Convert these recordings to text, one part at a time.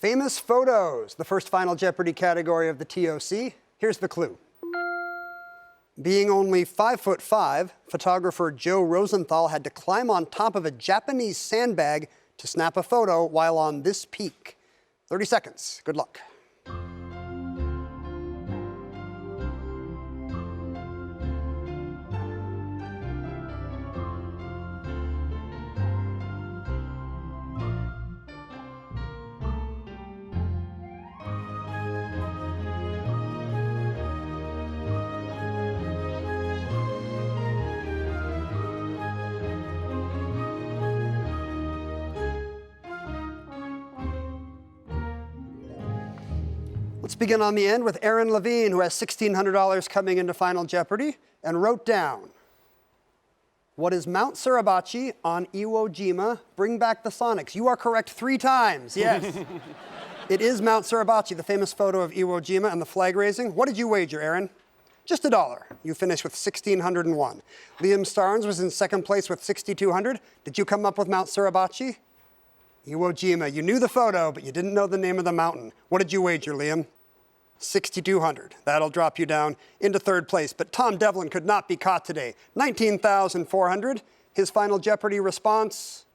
Famous photos, the first Final Jeopardy category of the TOC. Here's the clue. Being only 5'5", photographer Joe Rosenthal had to climb on top of a Japanese sandbag to snap a photo while on this peak. 30 seconds. Good luck. Let's begin on the end with Aaron Levine, who has $1,600 coming into Final Jeopardy, and wrote down, what is Mount Suribachi on Iwo Jima? Bring back the Sonics. You are correct 3 times, yes. It is Mount Suribachi, the famous photo of Iwo Jima and the flag raising. What did you wager, Aaron? Just $1. You finished with 1,601. Liam Starnes was in second place with 6,200. Did you come up with Mount Suribachi? Iwo Jima. You knew the photo, but you didn't know the name of the mountain. What did you wager, Liam? 6,200. That'll drop you down into third place. But Tom Devlin could not be caught today. 19,400. His Final Jeopardy response,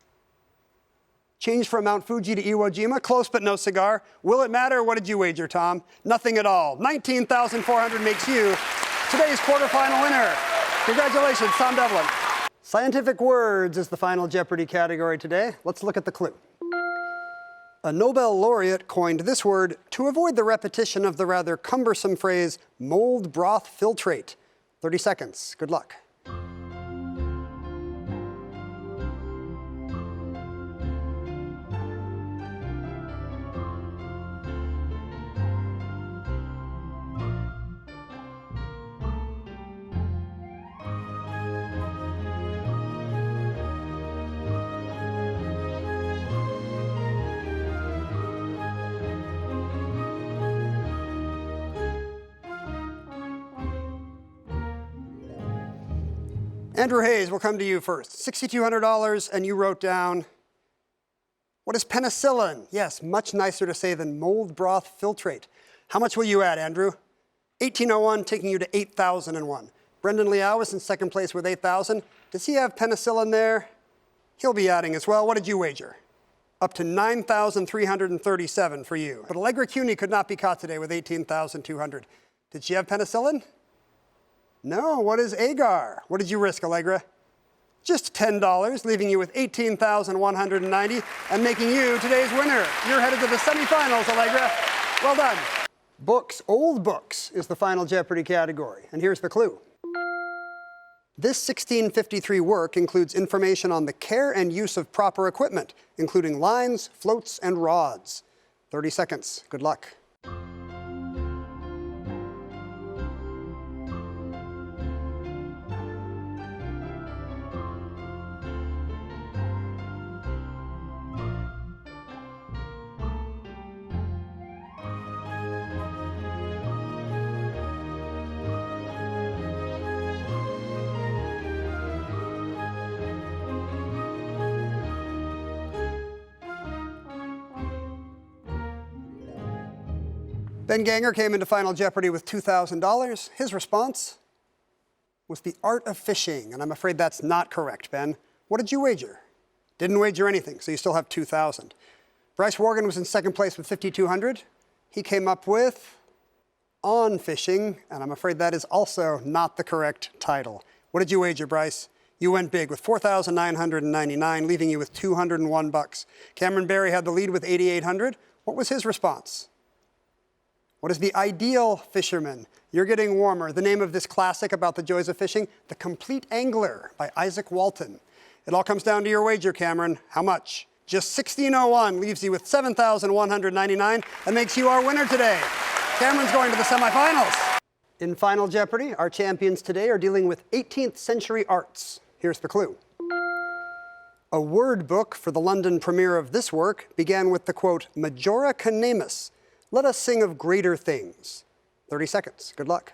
changed from Mount Fuji to Iwo Jima. Close, but no cigar. Will it matter? What did you wager, Tom? Nothing at all. 19,400 makes you today's quarterfinal winner. Congratulations, Tom Devlin. Scientific words is the Final Jeopardy category today. Let's look at the clue. A Nobel laureate coined this word to avoid the repetition of the rather cumbersome phrase, mold broth filtrate. 30 seconds. Good luck. Andrew Hayes, we'll come to you first. $6,200, and you wrote down, what is penicillin? Yes, much nicer to say than mold broth filtrate. How much will you add, Andrew? 1,801, taking you to 8,001. Brendan Liao is in second place with 8,000. Does he have penicillin there? He'll be adding as well. What did you wager? Up to 9,337 for you. But Allegra Cuny could not be caught today with 18,200. Did she have penicillin? No, what is agar? What did you risk, Allegra? Just $10, leaving you with 18,190 and making you today's winner. You're headed to the semifinals, Allegra. Well done. Books, old books, is the Final Jeopardy category. And here's the clue. This 1653 work includes information on the care and use of proper equipment, including lines, floats, and rods. 30 seconds. Good luck. Ben Ganger came into Final Jeopardy with $2,000. His response was the art of fishing, and I'm afraid that's not correct, Ben. What did you wager? Didn't wager anything, so you still have 2,000. Bryce Worgan was in second place with 5,200. He came up with on fishing, and I'm afraid that is also not the correct title. What did you wager, Bryce? You went big with 4,999, leaving you with $201. Cameron Barry had the lead with 8,800. What was his response? What is the ideal fisherman? You're getting warmer. The name of this classic about the joys of fishing, The Complete Angler by Isaac Walton. It all comes down to your wager, Cameron. How much? Just 1,601 leaves you with 7,199 and makes you our winner today. Cameron's going to the semifinals. In Final Jeopardy, our champions today are dealing with 18th century arts. Here's the clue. A word book for the London premiere of this work began with the quote, Majora Canemus. Let us sing of greater things. 30 seconds. Good luck.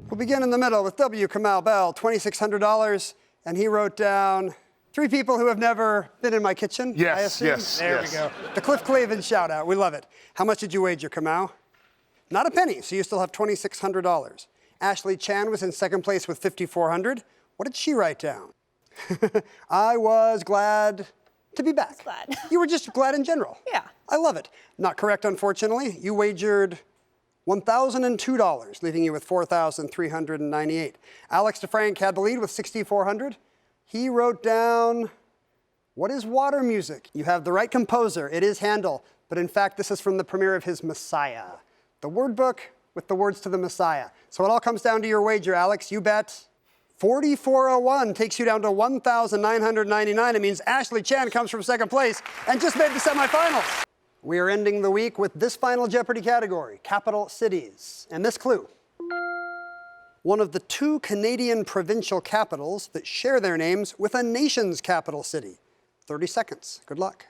We'll begin in the middle with W. Kamau Bell, $2,600, and he wrote down 3 people who have never been in my kitchen, I assume. There we go. The Cliff Clavin shout out, we love it. How much did you wager, Kamau? Not a penny, so you still have $2,600. Ashley Chan was in second place with $5,400. What did she write down? I was glad to be back. Glad. You were just glad in general. Yeah. I love it. Not correct, unfortunately. You wagered $1,002, leaving you with $4,398. Alex DeFrank had the lead with $6,400. He wrote down, what is water music? You have the right composer. It is Handel. But in fact, this is from the premiere of his Messiah, the word book with the words to the Messiah. So it all comes down to your wager, Alex. You bet 4,401 takes you down to 1,999. It means Ashley Chan comes from second place and just made the semifinals. We are ending the week with this final Jeopardy category, capital cities. And this clue, one of the 2 Canadian provincial capitals that share their names with a nation's capital city. 30 seconds. Good luck.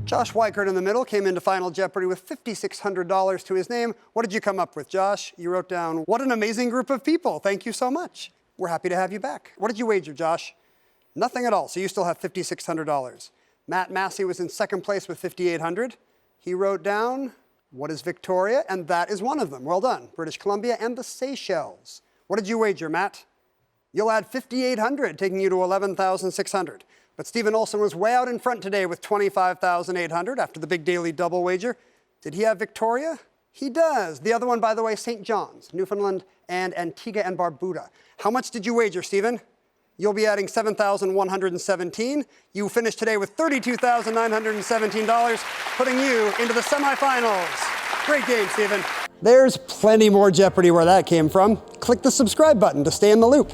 Josh Weichert in the middle came into Final Jeopardy with $5,600 to his name. What did you come up with, Josh? You wrote down, what an amazing group of people. Thank you so much. We're happy to have you back. What did you wager, Josh? Nothing at all, so you still have $5,600. Matt Massey was in second place with $5,800. He wrote down, what is Victoria? And that is one of them. Well done. British Columbia and the Seychelles. What did you wager, Matt? You'll add $5,800, taking you to $11,600. But Stephen Olson was way out in front today with $25,800 after the big daily double wager. Did he have Victoria? He does. The other one, by the way, St. John's, Newfoundland and Antigua and Barbuda. How much did you wager, Stephen? You'll be adding $7,117. You finished today with $32,917, putting you into the semifinals. Great game, Stephen. There's plenty more Jeopardy where that came from. Click the subscribe button to stay in the loop.